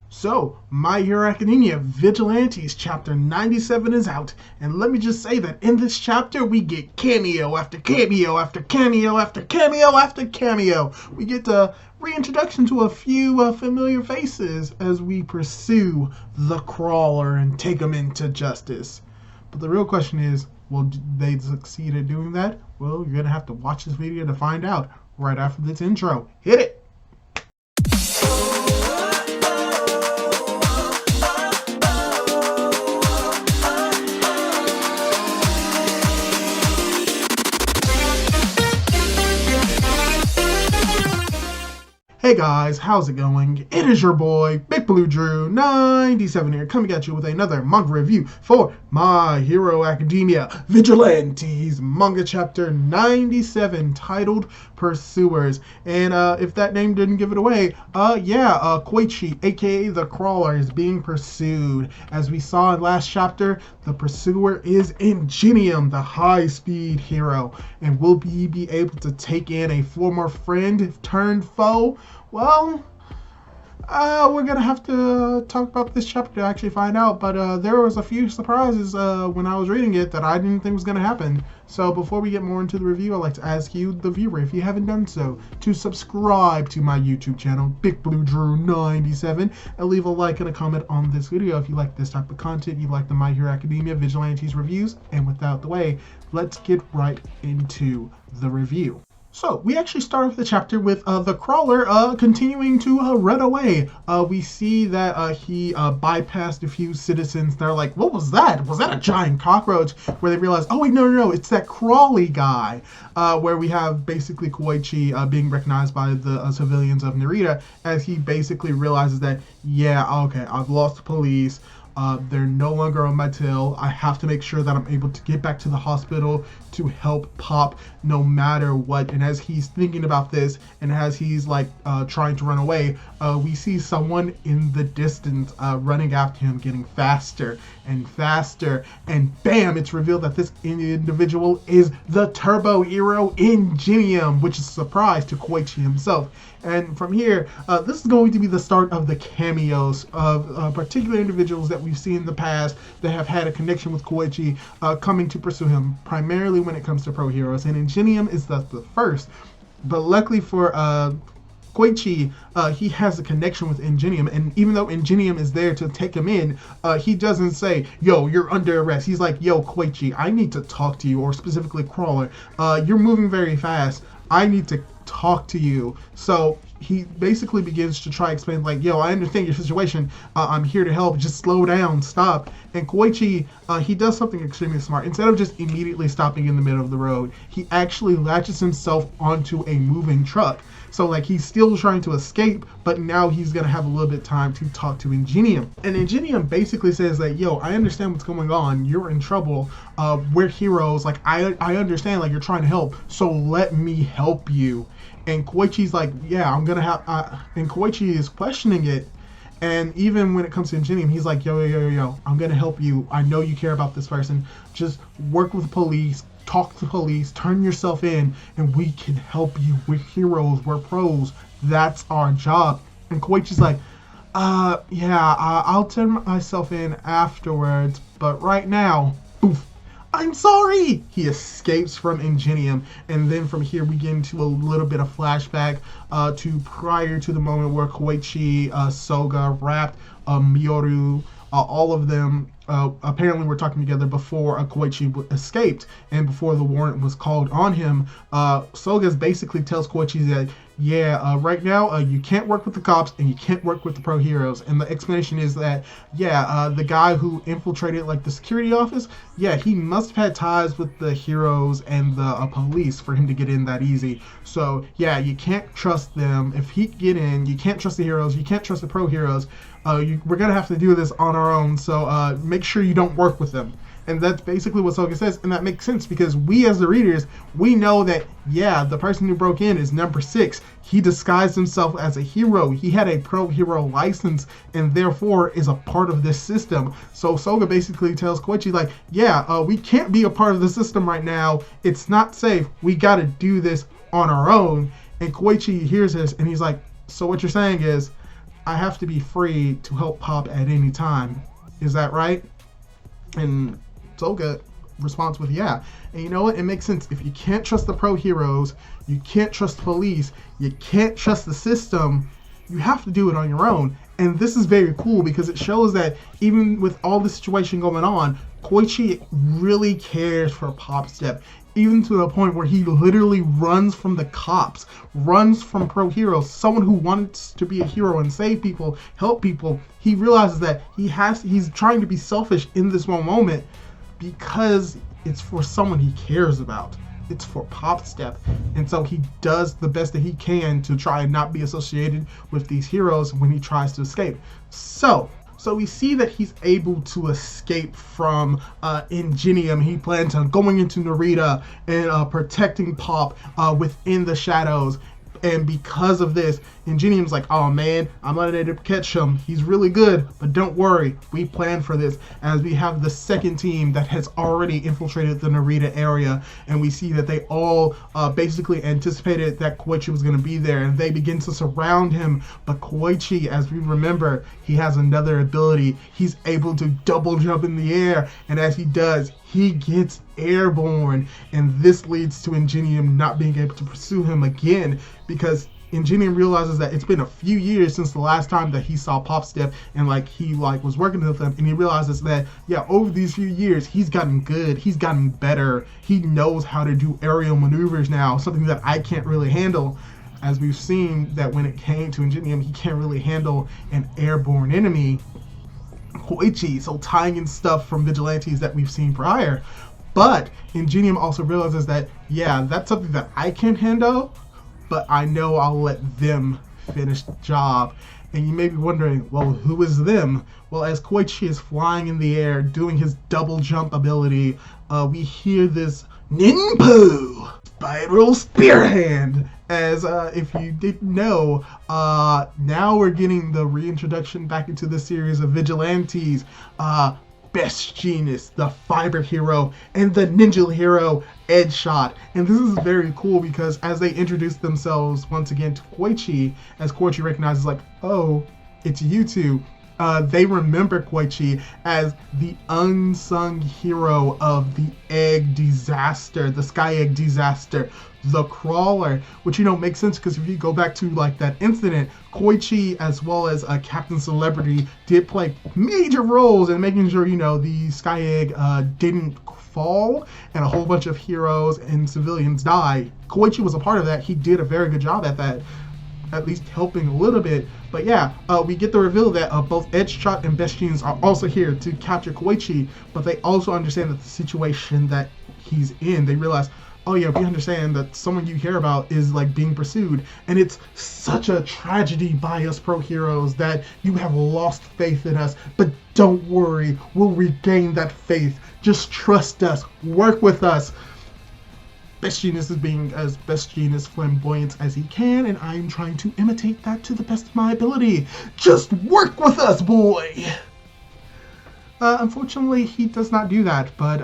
So, My Hero Academia Vigilantes chapter 97 is out, and let me just say that in this chapter we get cameo after cameo after cameo after cameo after cameo. We get the reintroduction to a few familiar faces as we pursue the Crawler and take him into justice. But the real question is, will they succeed at doing that? Well, you're gonna have to watch this video to find out right after this intro. Hit it! Hey guys, how's it going? It is your boy, Big Blue Drew 97 here, coming at you with another manga review for My Hero Academia Vigilantes manga chapter 97 titled Pursuers. And if that name didn't give it away, Koichi, aka the Crawler, is being pursued. As we saw in last chapter, the pursuer is Ingenium, the high-speed hero. And will he be able to take in a former friend turned foe? Well, we're gonna have to talk about this chapter to actually find out, but there was a few surprises when I was reading it that I didn't think was gonna happen. So before we get more into the review, I'd like to ask you, the viewer, if you haven't done so, to subscribe to my YouTube channel, Big Blue Drew 97, and leave a like and a comment on this video if you like this type of content, you like the My Hero Academia Vigilantes reviews. And without the way, let's get right into the review. So, we actually start off the chapter with the Crawler continuing to run away. We see that he bypassed a few citizens. They're like, what was that? Was that a giant cockroach? Where they realize, oh wait, no, it's that Crawly guy. Where we have basically Koichi being recognized by the civilians of Narita as he basically realizes that, yeah, okay, I've lost the police. They're no longer on my tail. I have to make sure that I'm able to get back to the hospital to help Pop no matter what. And as he's thinking about this and as he's like trying to run away, we see someone in the distance running after him, getting faster and faster, and bam, it's revealed that this individual is the turbo hero Ingenium, which is a surprise to Koichi himself. And from here, this is going to be the start of the cameos of particular individuals that we've seen in the past that have had a connection with Koichi coming to pursue him, primarily when it comes to pro heroes. And Ingenium is the first. But luckily for Koichi, he has a connection with Ingenium, and even though Ingenium is there to take him in, he doesn't say, yo, you're under arrest. He's like, yo, Koichi, I need to talk to you, or specifically Crawler. You're moving very fast. I need to talk to you. So he basically begins to try to explain, like, yo, I understand your situation. I'm here to help. Just slow down, stop. And Koichi, he does something extremely smart. Instead of just immediately stopping in the middle of the road, he actually latches himself onto a moving truck. So, like, he's still trying to escape, but now he's going to have a little bit of time to talk to Ingenium. And Ingenium basically says that, yo, I understand what's going on. You're in trouble. We're heroes. Like, I understand, like, you're trying to help. So let me help you. And Koichi's like, yeah, I'm going to have... and Koichi is questioning it. And even when it comes to Ingenium, he's like, yo, I'm going to help you. I know you care about this person. Just work with the police. Talk to the police, turn yourself in, and we can help you. We're heroes, we're pros. That's our job. And Koichi's like, I'll turn myself in afterwards, but right now, poof, I'm sorry! He escapes from Ingenium, and then from here we get into a little bit of flashback to prior to the moment where Koichi, Soga, Rapt, Mioru, all of them apparently were talking together before Koichi escaped and before the warrant was called on him. Soga basically tells Koichi that, right now you can't work with the cops and you can't work with the pro heroes. And the explanation is that, the guy who infiltrated like the security office, he must have had ties with the heroes and the police for him to get in that easy. So you can't trust them. If he can get in, you can't trust the heroes, you can't trust the pro heroes. We're gonna have to do this on our own, so make sure you don't work with them. And that's basically what Soga says, and that makes sense because we as the readers, we know that, the person who broke in is number 6. He disguised himself as a hero. He had a pro hero license and therefore is a part of this system. So Soga basically tells Koichi, like, we can't be a part of the system right now. It's not safe. We gotta do this on our own. And Koichi hears this and he's like, so what you're saying is, I have to be free to help Pop at any time. Is that right? And Toga responds with yeah. And you know what? It makes sense. If you can't trust the pro heroes, you can't trust the police, you can't trust the system, you have to do it on your own. And this is very cool because it shows that even with all the situation going on, Koichi really cares for Popstep, even to the point where he literally runs from the cops, runs from pro heroes, someone who wants to be a hero and save people, help people. He realizes that he's trying to be selfish in this one moment because it's for someone he cares about. It's for Popstep. And so he does the best that he can to try and not be associated with these heroes when he tries to escape. So we see that he's able to escape from Ingenium. He plans on going into Narita and protecting Pop within the shadows. And because of this, Ingenium's like, oh man, I'm unable to catch him. He's really good, but don't worry, we planned for this. As we have the second team that has already infiltrated the Narita area, and we see that they all basically anticipated that Koichi was going to be there, and they begin to surround him. But Koichi, as we remember, he has another ability. He's able to double jump in the air, and as he does, he gets airborne, and this leads to Ingenium not being able to pursue him again because Ingenium realizes that it's been a few years since the last time that he saw Popstep and he was working with him, and he realizes that over these few years he's gotten good, he's gotten better, he knows how to do aerial maneuvers now, something that I can't really handle. As we've seen that when it came to Ingenium, he can't really handle an airborne enemy, Koichi, so tying in stuff from Vigilantes that we've seen prior. But Ingenium also realizes that, that's something that I can't handle, but I know I'll let them finish the job. And you may be wondering, well, who is them? Well, as Koichi is flying in the air, doing his double jump ability, we hear this Ninpo! Spiral Spear Hand! As if you didn't know, now we're getting the reintroduction back into the series of Vigilantes. Best Genius, the Fiber Hero, and the Ninja Hero, Edge Shot. And this is very cool because as they introduce themselves once again to Koichi, as Koichi recognizes oh, it's you two, they remember Koichi as the unsung hero of the egg disaster, the sky egg disaster, the crawler, which makes sense because if you go back to that incident, Koichi as well as Captain Celebrity did play major roles in making sure the sky egg didn't fall and a whole bunch of heroes and civilians die. Koichi was a part of that. He did a very good job at that, at least helping a little bit. But we get the reveal that both Edge Shot and Best Genius are also here to capture Koichi, but they also understand that the situation that he's in, they realize, oh yeah, we understand that someone you care about is being pursued, and it's such a tragedy by us pro heroes that you have lost faith in us, but don't worry, we'll regain that faith. Just trust us, work with us. Best Genius is being as Best Genius flamboyant as he can, and I'm trying to imitate that to the best of my ability. Just work with us, boy! Unfortunately, he does not do that, but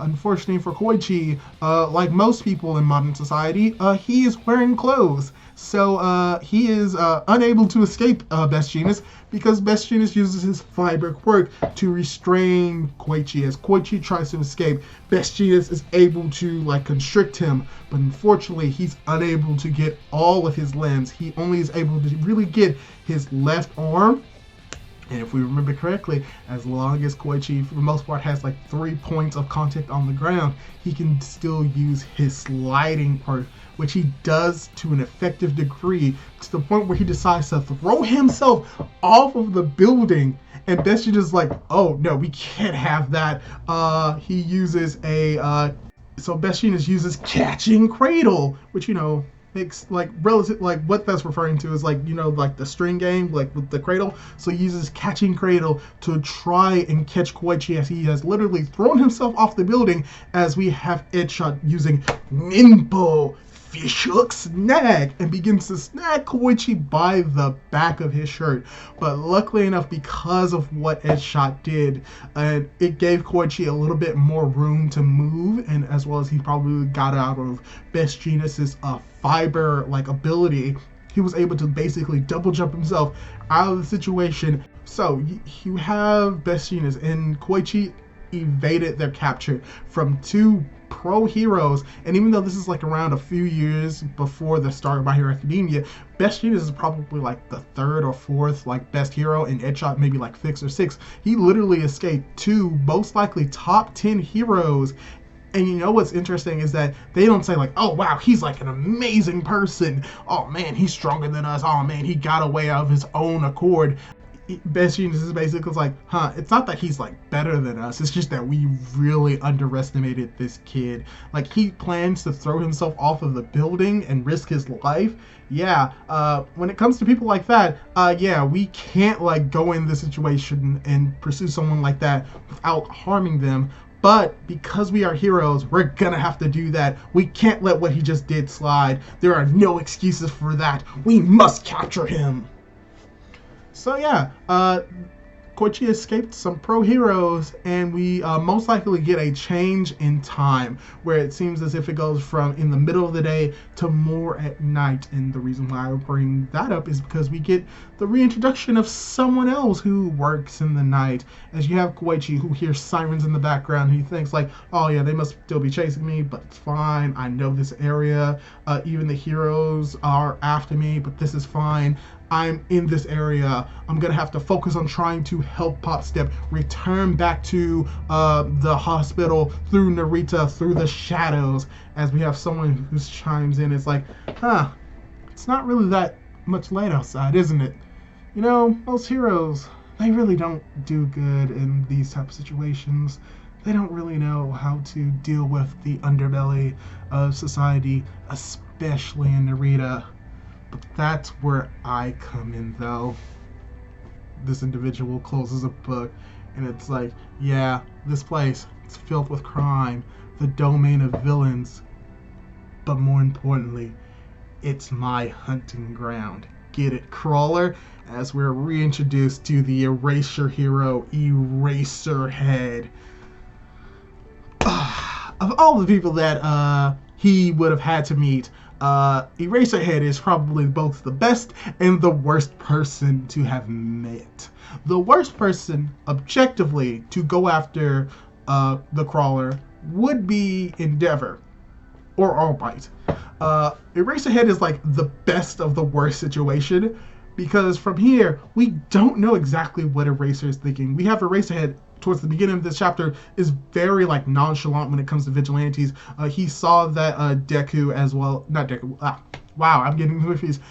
unfortunately for Koichi, like most people in modern society, he is wearing clothes. So he is unable to escape Best Genius because Best Genius uses his fiber quirk to restrain Koichi. As Koichi tries to escape, Best Genius is able to constrict him, but unfortunately he's unable to get all of his limbs. He only is able to really get his left arm. And if we remember correctly, as long as Koichi, for the most part, has 3 points of contact on the ground, he can still use his sliding quirk, which he does to an effective degree, to the point where he decides to throw himself off of the building. And Best Genius is like, oh no, we can't have that. He uses so Best Genius uses Catching Cradle, which, makes relative, what that's referring to is the string game, with the cradle. So he uses Catching Cradle to try and catch Koichi as he has literally thrown himself off the building, as we have Edge Shot using Ninpo Fish Hook Snag and begins to snag Koichi by the back of his shirt. But luckily enough, because of what Edge Shot did, it gave Koichi a little bit more room to move, and as well as he probably got out of Best Genius's fiber ability, he was able to basically double jump himself out of the situation. So you have Best Jeanist and Koichi evaded their capture from two pro heroes, and even though this is like around a few years before the start of My Hero Academia, Best Jeanist is probably like the third or fourth like best hero, and Edgeshot maybe like fifth or sixth. He literally escaped two most likely top 10 heroes. And you know what's interesting is that they don't say like, oh wow, he's like an amazing person, oh man, he's stronger than us, oh man, he got away of his own accord. Best Jeanist is basically like, it's not that he's like better than us, it's just that we really underestimated this kid. Like, he plans to throw himself off of the building and risk his life. Yeah, when it comes to people like that, yeah, we can't like go in this situation and pursue someone like that without harming them. But because we are heroes, we're gonna have to do that. We can't let what he just did slide. There are no excuses for that. We must capture him. So yeah, Koichi escaped some pro heroes, and we most likely get a change in time where it seems as if it goes from in the middle of the day to more at night. And the reason why I bring that up is because we get the reintroduction of someone else who works in the night. As you have Koichi, who hears sirens in the background. He thinks like, oh yeah, they must still be chasing me, but it's fine. I know this area. Even the heroes are after me, but this is fine. I'm in this area. I'm gonna have to focus on trying to help Popstep return back to the hospital through Narita, through the shadows. As we have someone who chimes in, it's like, it's not really that much light outside, isn't it? You know, most heroes, they really don't do good in these type of situations. They don't really know how to deal with the underbelly of society, especially in Narita. But that's where I come in, though. This individual closes a book, and it's like, yeah, this place, it's filled with crime, the domain of villains. But more importantly, it's my hunting ground. Get it, Crawler? As we're reintroduced to the Eraser hero, Eraserhead. Of all the people that he would have had to meet, Eraserhead is probably both the best and the worst person to have met. The worst person, objectively, to go after the Crawler would be Endeavor or All Might. Eraserhead is like the best of the worst situation, because from here we don't know exactly what Eraser is thinking. We have Eraserhead towards the beginning of this chapter is very like nonchalant when it comes to vigilantes. He saw that Deku as well, not Deku. Wow, I'm getting confused.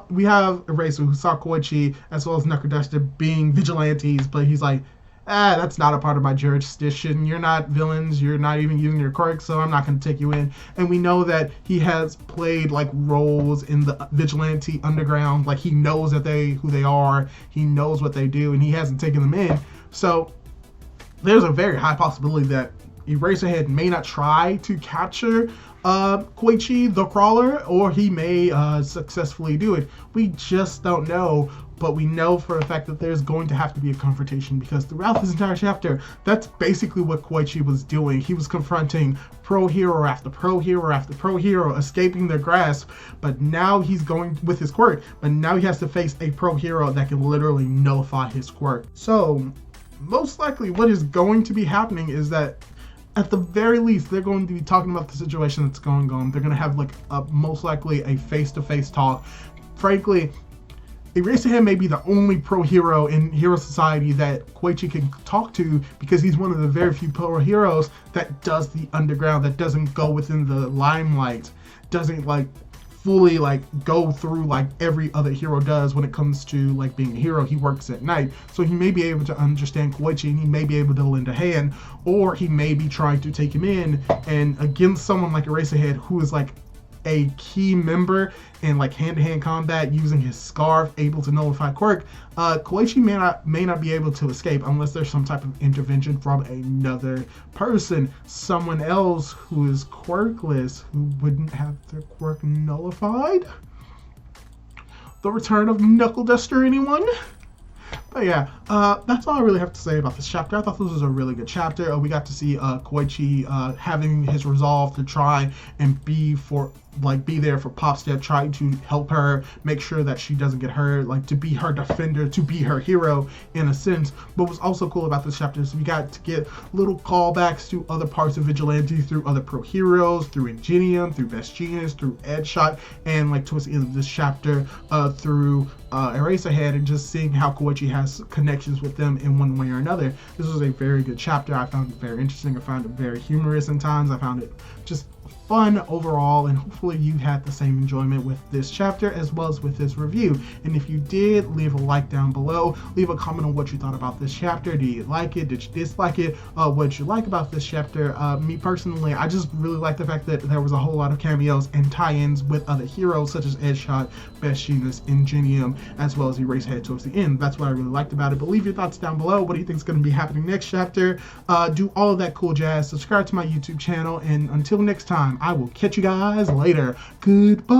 We have Eraser who saw Koichi as well as Knuckleduster being vigilantes, but he's like, that's not a part of my jurisdiction. You're not villains. You're not even using your quirks, so I'm not going to take you in. And we know that he has played like roles in the vigilante underground. Like, he knows that who they are. He knows what they do, and he hasn't taken them in. So there's a very high possibility that Eraserhead may not try to capture Koichi the Crawler, or he may successfully do it. We just don't know, but we know for a fact that there's going to have to be a confrontation, because throughout this entire chapter, that's basically what Koichi was doing. He was confronting pro hero after pro hero after pro hero, escaping their grasp, but now he's going with his quirk, but now he has to face a pro hero that can literally nullify his quirk. So most likely what is going to be happening is that at the very least, they're going to be talking about the situation that's going on. They're going to have like most likely a face-to-face talk. Frankly, Eraserhead may be the only pro hero in Hero Society that Koichi can talk to, because he's one of the very few pro heroes that does the underground, that doesn't go within the limelight, doesn't like fully like go through like every other hero does when it comes to like being a hero. He works at night, so he may be able to understand Koichi, and he may be able to lend a hand, or he may be trying to take him in. And against someone like Eraserhead, who is like a key member in like hand-to-hand combat, using his scarf, able to nullify quirk, Koichi may not be able to escape unless there's some type of intervention from another person, someone else who is quirkless, who wouldn't have their quirk nullified. The return of Knuckleduster, anyone? But yeah, that's all I really have to say about this chapter. I thought this was a really good chapter. We got to see Koichi having his resolve to try and be there for Pop Step, trying to help her, make sure that she doesn't get hurt, like to be her defender, to be her hero in a sense. But what's also cool about this chapter is we got to get little callbacks to other parts of Vigilante through other pro heroes, through Ingenium, through Best Genius, through Edshot, and like towards the end of this chapter, through Eraserhead, and just seeing how Koichi has connections with them in one way or another. This was a very good chapter. I found it very interesting. I found it very humorous in times. I found it just fun overall, and hopefully you had the same enjoyment with this chapter as well as with this review. And if you did, leave a like down below, leave a comment on what you thought about this chapter. Did you like it? Did you dislike it? What did you like about this chapter? Me personally, I just really like the fact that there was a whole lot of cameos and tie-ins with other heroes such as Edshot, Best Genius, Ingenium, as well as Eraserhead towards the end. That's what I really liked about it. But leave your thoughts down below. What do you think is going to be happening next chapter? Do all of that cool jazz. Subscribe to my YouTube channel, and until next time, I will catch you guys later. Goodbye.